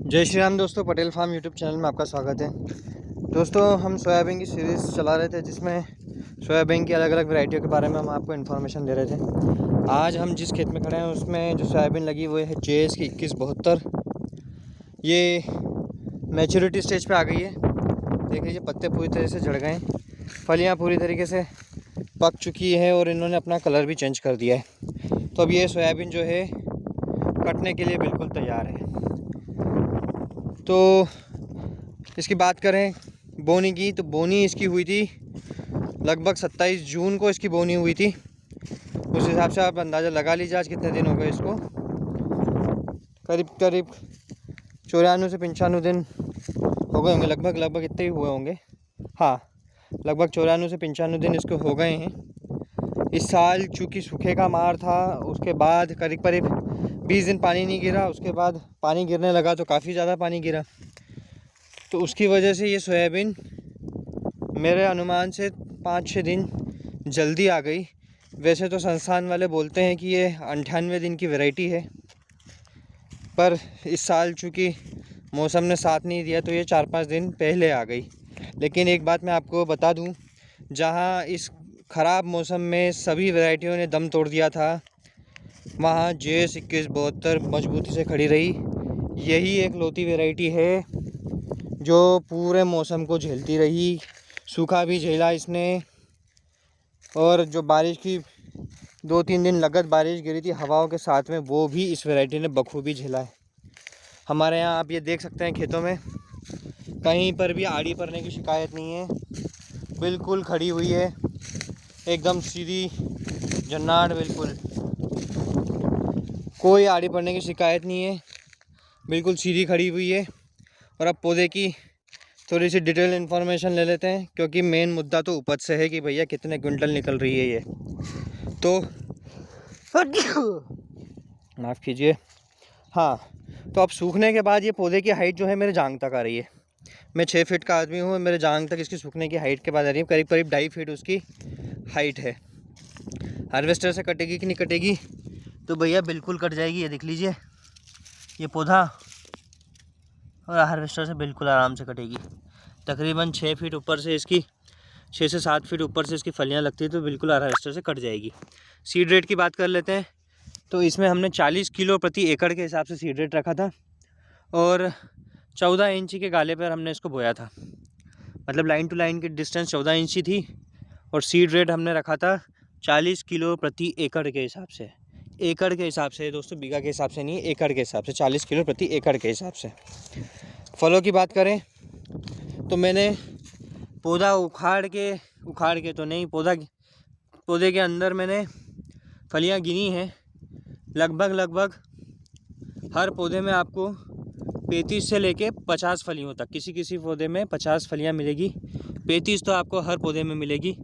जय श्री राम दोस्तों, Patel farm YouTube channel में आपका स्वागत है। दोस्तों, हम सोयाबीन की सीरीज़ चला रहे थे जिसमें सोयाबीन की अलग अलग वैरायटियों के बारे में हम आपको इन्फॉर्मेशन दे रहे थे। आज हम जिस खेत में खड़े हैं उसमें जो सोयाबीन लगी वो है JS की 2172। ये मैच्योरिटी स्टेज पे आ गई है। देख लीजिए, पत्ते पूरी तरह से झड़ गए हैं, फलियाँ पूरी तरीके से पक चुकी है और इन्होंने अपना कलर भी चेंज कर दिया है। तो अब ये सोयाबीन जो है कटने के लिए बिल्कुल तैयार है। तो इसकी बात करें बोनी की, तो बोनी इसकी हुई थी लगभग 27 जून को इसकी बोनी हुई थी। उस हिसाब से आप अंदाज़ा लगा लीजिए आज कितने दिन हो गए इसको। करीब 94 से 95 दिन हो गए होंगे, लगभग इतने ही हुए होंगे। हाँ, लगभग 94 से 95 दिन इसको हो गए हैं। इस साल चूँकि सूखे का मार था, उसके बाद करीब 20 दिन पानी नहीं गिरा। उसके बाद पानी गिरने लगा तो काफ़ी ज़्यादा पानी गिरा, तो उसकी वजह से ये सोयाबीन मेरे अनुमान से 5-6 दिन जल्दी आ गई। वैसे तो संस्थान वाले बोलते हैं कि ये 98 दिन की वैरायटी है, पर इस साल चूँकि मौसम ने साथ नहीं दिया तो ये 4-5 दिन पहले आ गई। लेकिन एक बात मैं आपको बता दूं, जहां इस ख़राब मौसम में सभी वैरायटियों ने दम तोड़ दिया था, वहाँ JS 2172 मजबूती से खड़ी रही। यही एक लौती वैरायटी है जो पूरे मौसम को झेलती रही। सूखा भी झेला इसने, और जो बारिश की 2-3 दिन लगत बारिश गिरी थी हवाओं के साथ में, वो भी इस वैरायटी ने बखूबी झेला है। हमारे यहाँ आप ये देख सकते हैं, खेतों में कहीं पर भी आड़ी पड़ने की शिकायत नहीं है। बिल्कुल खड़ी हुई है, एकदम सीधी जन्नाट, बिल्कुल कोई आड़ी पड़ने की शिकायत नहीं है, बिल्कुल सीधी खड़ी हुई है। और अब पौधे की थोड़ी सी डिटेल इन्फॉर्मेशन ले लेते हैं, क्योंकि मेन मुद्दा तो उपज से है कि भैया कितने क्विंटल निकल रही है ये। तो माफ़ कीजिए। हाँ, तो अब सूखने के बाद ये पौधे की हाइट जो है मेरे जांग तक आ रही है। मैं 6 फीट का आदमी हूँ, मेरे जांग तक इसकी सूखने की हाइट के बाद आ रही है। करीब 2.5 फीट उसकी हाइट है। हार्वेस्टर से कटेगी कि नहीं कटेगी? तो भैया बिल्कुल कट जाएगी। ये देख लीजिए, ये पौधा, और हार्वेस्टर से बिल्कुल आराम से कटेगी। तकरीबन 6 फीट ऊपर से इसकी 6 से 7 फीट ऊपर से इसकी फलियाँ लगती है, तो बिल्कुल हार्वेस्टर से कट जाएगी। सीड रेट की बात कर लेते हैं, तो इसमें हमने 40 किलो प्रति एकड़ के हिसाब से सीड रेट रखा था, और 14 इंची के गाले पर हमने इसको बोया था। मतलब लाइन टू लाइन की डिस्टेंस 14 इंची थी, और सीड रेट हमने रखा था 40 किलो प्रति एकड़ के हिसाब से। एकड़ के हिसाब से दोस्तों, बीघा के हिसाब से नहीं, एकड़ के हिसाब से 40 किलो प्रति एकड़ के हिसाब से। फलों की बात करें तो मैंने पौधा उखाड़ के तो नहीं, पौधे के अंदर मैंने फलियां गिनी हैं। लगभग हर पौधे में आपको 35 से लेके 50 फलियों तक, किसी पौधे में 50 फलियां मिलेगी। 35 तो आपको हर पौधे में मिलेगी।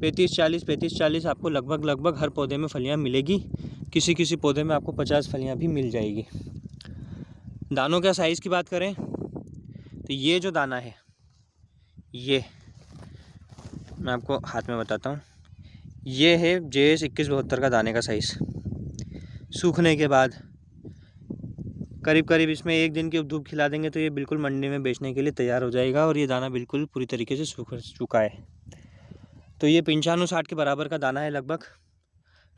35-40 आपको लगभग हर पौधे में फलियां मिलेगी। किसी पौधे में आपको 50 फलियां भी मिल जाएगी। दानों का साइज़ की बात करें तो ये जो दाना है, ये मैं आपको हाथ में बताता हूँ, ये है JS 2172 का दाने का साइज़। सूखने के बाद करीब इसमें 1 दिन की धूप खिला देंगे तो ये बिल्कुल मंडी में बेचने के लिए तैयार हो जाएगा, और ये दाना बिल्कुल पूरी तरीके से सूख चुका है। तो ये 95-60 के बराबर का दाना है लगभग।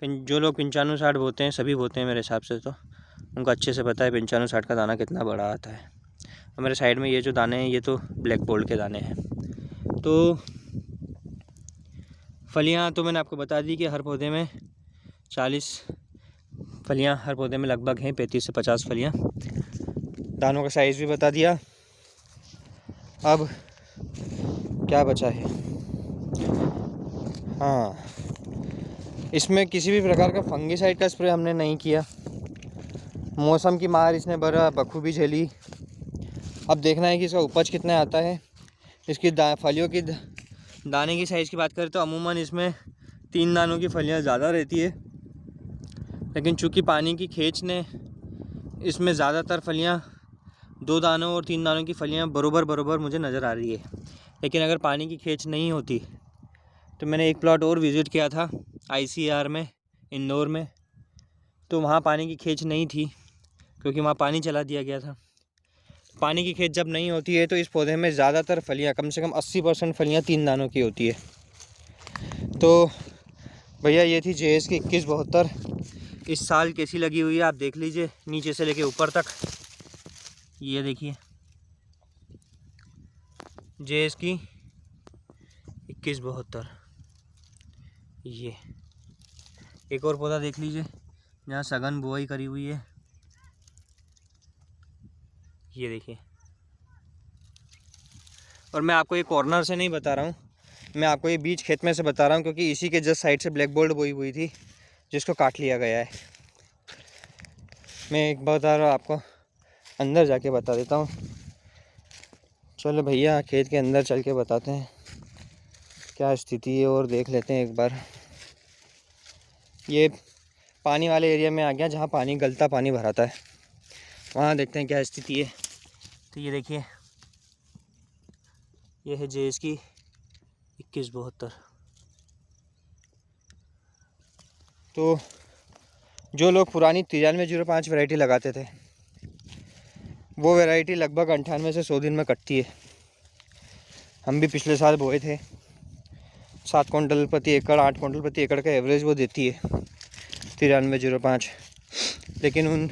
जो लोग 95-60 बोते हैं, सभी बोते हैं मेरे हिसाब से, तो उनको अच्छे से पता है 95-60 का दाना कितना बड़ा आता है। और मेरे साइड में ये जो दाने हैं, ये तो ब्लैक गोल्ड के दाने हैं। तो फलियाँ तो मैंने आपको बता दी कि हर पौधे में 40 फलियाँ हर पौधे में लगभग हैं, 35 से 50 फलियाँ। दानों का साइज़ भी बता दिया। अब क्या बचा है? हाँ, इसमें किसी भी प्रकार का फंगीसाइड का स्प्रे हमने नहीं किया। मौसम की मार इसने बखूबी झेली। अब देखना है कि इसका उपज कितना आता है। इसकी फलियों की दाने की साइज़ की बात करें तो अमूमन इसमें 3 दानों की फलियाँ ज़्यादा रहती है, लेकिन चूँकि पानी की खींच ने इसमें ज़्यादातर फलियाँ 2 दानों और 3 दानों की फलियाँ बरोबर मुझे नज़र आ रही है। लेकिन अगर पानी की खींच नहीं होती तो मैंने एक प्लॉट और विज़िट किया था ICAR में, इंदौर में, तो वहाँ पानी की खींच नहीं थी, क्योंकि वहाँ पानी चला दिया गया था। पानी की खेत जब नहीं होती है तो इस पौधे में ज़्यादातर फलियाँ, कम से कम 80% फलियाँ 3 दानों की होती है। तो भैया ये थी JS की 2172। इस साल कैसी लगी हुई है आप देख लीजिए, नीचे से लेके ऊपर तक। ये देखिए JS की 2172। ये एक और पौधा देख लीजिए जहाँ सघन बुआई करी हुई है। ये देखिए, और मैं आपको ये कॉर्नर से नहीं बता रहा हूँ, मैं आपको ये बीच खेत में से बता रहा हूँ, क्योंकि इसी के जस्ट साइड से ब्लैक बोल्ट बोई हुई थी जिसको काट लिया गया है। मैं एक बता रहा हूँ आपको, अंदर जाके बता देता हूँ। चलो भैया खेत के अंदर चल के बताते हैं क्या स्थिति है और देख लेते हैं एक बार। ये पानी वाले एरिया में आ गया जहाँ पानी गलता पानी भराता है, वहाँ देखते हैं क्या स्थिति है। तो ये देखिए, ये है JS की 2172। तो जो लोग पुरानी 9305 वैरायटी लगाते थे, वो वैरायटी लगभग 98 से 100 दिन में कटती है। हम भी पिछले साल बोए थे, 7 क्विंटल प्रति एकड़, 8 क्विंटल प्रति एकड़ का एवरेज वो देती है 9305। लेकिन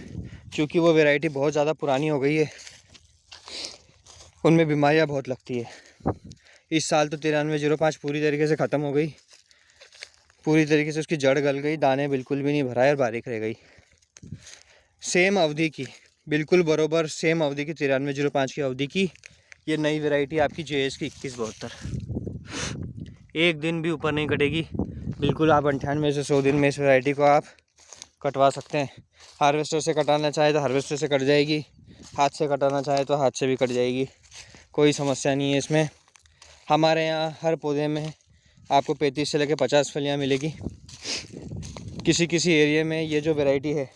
चूँकि वो वैरायटी बहुत ज़्यादा पुरानी हो गई है, उनमें बीमारियां बहुत लगती है। इस साल तो 9305 पूरी तरीके से ख़त्म हो गई, पूरी तरीके से उसकी जड़ गल गई, दाने बिल्कुल भी नहीं भराए और बारीक रह गई। सेम अवधि की, बिल्कुल बरोबर सेम अवधि की 9305 की अवधि की ये नई वैरायटी आपकी JS की 2172। एक दिन भी ऊपर नहीं कटेगी, बिल्कुल आप 98 से 100 दिन में इस वैरायटी को आप कटवा सकते हैं। हार्वेस्टर से कटाना चाहे तो हार्वेस्टर से कट जाएगी, हाथ से कटाना चाहे तो हाथ से भी कट जाएगी, कोई समस्या नहीं है इसमें। हमारे यहाँ हर पौधे में आपको 35 से लेकर 50 फलियाँ मिलेगी। किसी किसी एरिया में ये जो वैरायटी है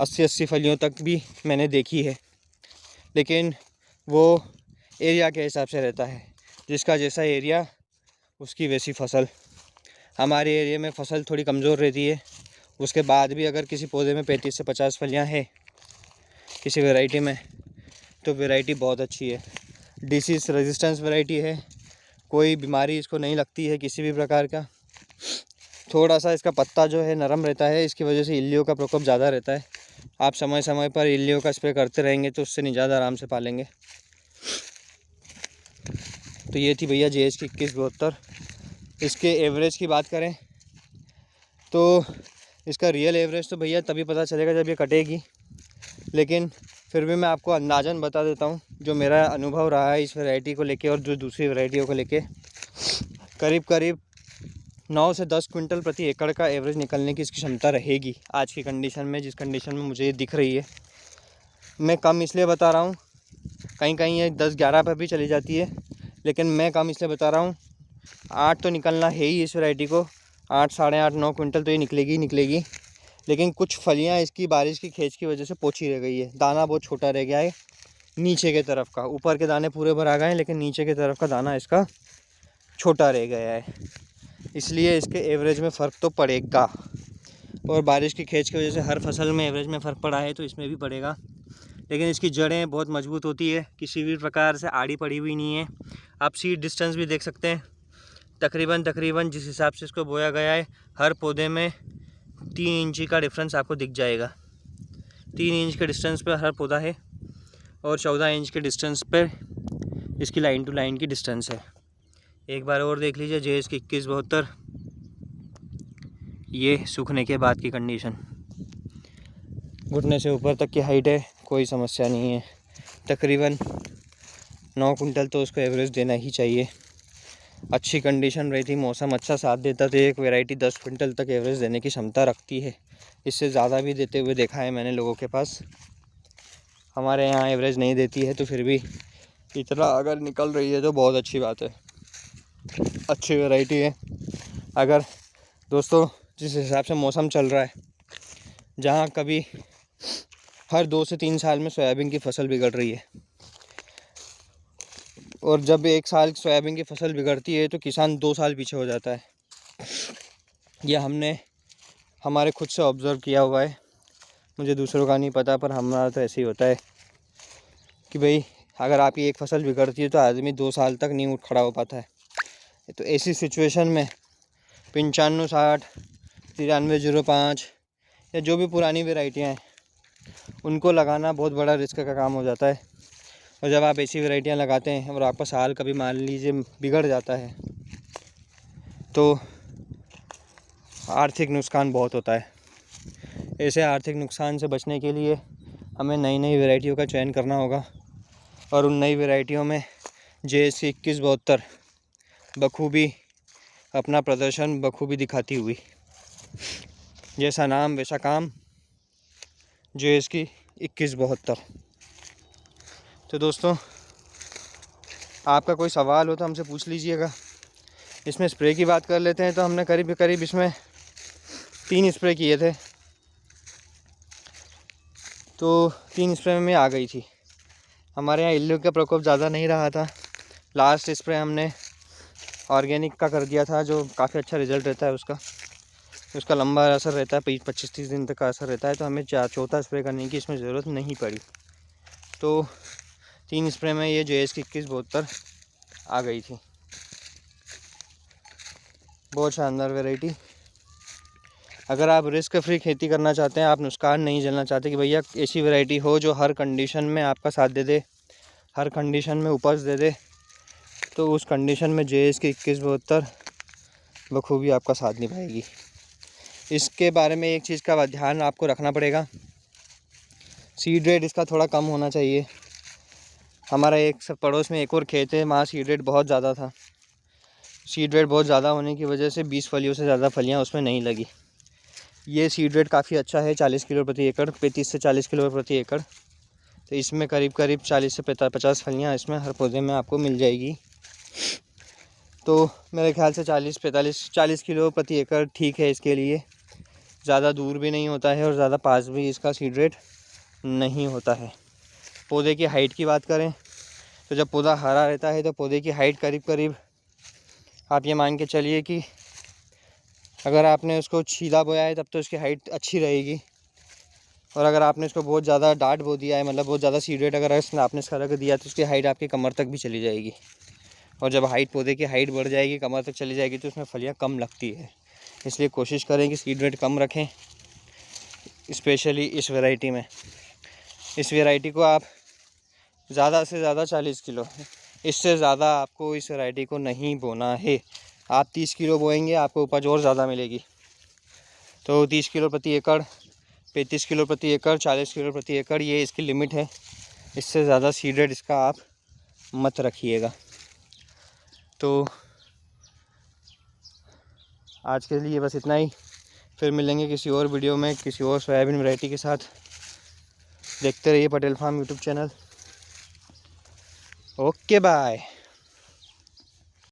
80 फलियों तक भी मैंने देखी है, लेकिन वो एरिया के हिसाब से रहता है, जिसका जैसा एरिया उसकी वैसी फसल। हमारे एरिया में फसल थोड़ी कमज़ोर रहती है, उसके बाद भी अगर किसी पौधे में 35 से 50 फलियाँ है किसी वैरायटी में, तो वैरायटी बहुत अच्छी है। डिसीज़ रेजिस्टेंस वैरायटी है, कोई बीमारी इसको नहीं लगती है किसी भी प्रकार का। थोड़ा सा इसका पत्ता जो है नरम रहता है, इसकी वजह से इल्लियों का प्रकोप ज़्यादा रहता है। आप समय समय पर इल्लियों का स्प्रे करते रहेंगे तो उससे निजात आराम से पालेंगे। तो ये थी भैया JS की 2172। इसके एवरेज की बात करें तो इसका रियल एवरेज तो भैया तभी पता चलेगा जब ये कटेगी, लेकिन फिर भी मैं आपको अंदाज़न बता देता हूँ जो मेरा अनुभव रहा है इस वैरायटी को लेके और जो दूसरी वैरायटियों को लेके। करीब करीब 9 से 10 क्विंटल प्रति एकड़ का एवरेज निकलने की इसकी क्षमता रहेगी आज की कंडीशन में, जिस कंडीशन में मुझे ये दिख रही है। मैं कम इसलिए बता रहा हूँ, कहीं कहीं ये 10-11 पर भी चली जाती है, लेकिन मैं कम इसलिए बता रहा हूँ 8 तो निकलना है ही इस वैरायटी को, 8, 8.5, 9 क्विंटल तो ये निकलेगी ही निकलेगी। लेकिन कुछ फलियाँ इसकी बारिश की खेच की वजह से पोछी रह गई है, दाना बहुत छोटा रह गया है नीचे के तरफ का। ऊपर के दाने पूरे भर आ गए हैं, लेकिन नीचे की तरफ का दाना इसका छोटा रह गया है, इसलिए इसके एवरेज में फ़र्क तो पड़ेगा। और बारिश की खेच की वजह से हर फसल में एवरेज में फ़र्क पड़ा है तो इसमें भी पड़ेगा। लेकिन इसकी जड़ें बहुत मजबूत होती है, किसी भी प्रकार से आड़ी पड़ी हुई नहीं है। आप सीड डिस्टेंस भी देख सकते हैं, तकरीबन जिस हिसाब से इसको बोया गया है, हर पौधे में 3 इंची का डिफरेंस आपको दिख जाएगा। 3 इंच के डिस्टेंस पर हर पौधा है और 14 इंच के डिस्टेंस पर इसकी लाइन टू लाइन की डिस्टेंस है। एक बार और देख लीजिए JS की 2172। ये सूखने के बाद की कंडीशन, घुटने से ऊपर तक की हाइट है, कोई समस्या नहीं है। तकरीबन 9 कुंटल तो उसको एवरेज देना ही चाहिए। अच्छी कंडीशन रही थी, मौसम अच्छा साथ देता तो एक वैरायटी 10 कुंटल तक एवरेज देने की क्षमता रखती है। इससे ज़्यादा भी देते हुए देखा है मैंने लोगों के पास। हमारे यहाँ एवरेज नहीं देती है, तो फिर भी इतना अगर निकल रही है तो बहुत अच्छी बात है, अच्छी वैरायटी है। अगर दोस्तों जिस हिसाब से मौसम चल रहा है, जहाँ कभी हर 2 से 3 साल में सोयाबीन की फसल बिगड़ रही है, और जब 1 साल सोयाबीन की फसल बिगड़ती है तो किसान 2 साल पीछे हो जाता है। यह हमने हमारे खुद से ऑब्ज़र्व किया हुआ है, मुझे दूसरों का नहीं पता, पर हमारा तो ऐसे ही होता है। कि भाई अगर आपकी एक फसल बिगड़ती है तो आदमी 2 साल तक नहीं उठ खड़ा हो पाता है। तो ऐसी सिचुएशन में 9560, 9305 या जो भी पुरानी वेराइटियाँ हैं उनको लगाना बहुत बड़ा रिस्क का काम हो जाता है। और जब आप ऐसी वेराइटियाँ लगाते हैं और आपका साल कभी मान लीजिए बिगड़ जाता है तो आर्थिक नुकसान बहुत होता है। ऐसे आर्थिक नुकसान से बचने के लिए हमें नई नई वेराइटियों का चयन करना होगा और उन नई वेराइटियों में JSK 2172 बखूबी अपना प्रदर्शन बखूबी दिखाती हुई, जैसा नाम वैसा काम, JSK 2172। तो दोस्तों, आपका कोई सवाल हो तो हमसे पूछ लीजिएगा। इसमें स्प्रे की बात कर लेते हैं तो हमने करीब करीब इसमें 3 स्प्रे किए थे, तो 3 स्प्रे में आ गई थी। हमारे यहाँ इल्लू का प्रकोप ज़्यादा नहीं रहा था। लास्ट स्प्रे हमने ऑर्गेनिक का कर दिया था, जो काफ़ी अच्छा रिज़ल्ट रहता है उसका लंबा असर रहता है, 25-30 दिन तक का असर रहता है। तो हमें चौथा स्प्रे करने की इसमें ज़रूरत नहीं पड़ी। तो 3 स्प्रे में ये JSK 2172 आ गई थी। बहुत शानदार वैरायटी। अगर आप रिस्क फ्री खेती करना चाहते हैं, आप नुकसान नहीं झेलना चाहते कि भैया ऐसी वैरायटी हो जो हर कंडीशन में आपका साथ दे दे, हर कंडीशन में उपज दे दे, तो उस कंडीशन में JSK 2172 बखूबी आपका साथ निभाएगी। इसके बारे में एक चीज़ का ध्यान आपको रखना पड़ेगा, सीड रेट इसका थोड़ा कम होना चाहिए। हमारा एक पड़ोस में एक और खेत है, वहाँ सीड रेट बहुत ज़्यादा था। सीड रेट बहुत ज़्यादा होने की वजह से 20 फलियों से ज़्यादा फलियाँ उसमें नहीं लगी। ये सीड रेट काफ़ी अच्छा है, 40 किलो प्रति एकड़, 35 से 40 किलो प्रति एकड़। तो इसमें करीब करीब 40 से 50 फलियाँ इसमें हर पौधे में आपको मिल जाएगी। तो मेरे ख्याल से 40 किलो प्रति एकड़ ठीक है इसके लिए। ज़्यादा दूर भी नहीं होता है और ज़्यादा पास भी इसका सीड रेट नहीं होता है। पौधे की हाइट की बात करें तो जब पौधा हरा रहता है तो पौधे की हाइट करीब करीब आप ये मान के चलिए कि अगर आपने उसको सीधा बोया है तब तो उसकी हाइट अच्छी रहेगी। और अगर आपने इसको बहुत ज़्यादा डाट बो दिया है, मतलब बहुत ज़्यादा सीड रेट अगर आपने इसका रख दिया तो उसकी हाइट आपकी कमर तक भी चली जाएगी। और जब पौधे की हाइट बढ़ जाएगी, कमर तक चली जाएगी, तो उसमें फलियाँ कम लगती है। इसलिए कोशिश करें कि सीड रेट कम रखें, स्पेशली इस वैरायटी में। इस वैरायटी को आप ज़्यादा से ज़्यादा 40 किलो, इससे ज़्यादा आपको इस वैरायटी को नहीं बोना है। आप 30 किलो बोएंगे आपको उपज और ज़्यादा मिलेगी। तो 30 किलो प्रति एकड़, 35 किलो प्रति एकड़, 40 किलो प्रति एकड़, ये इसकी लिमिट है। इससे ज़्यादा सीड रेट इसका आप मत रखिएगा। तो आज के लिए बस इतना ही। फिर मिलेंगे किसी और वीडियो में किसी और सोयाबीन वैरायटी के साथ। देखते रहिए Patel farm YouTube channel. Okay bye.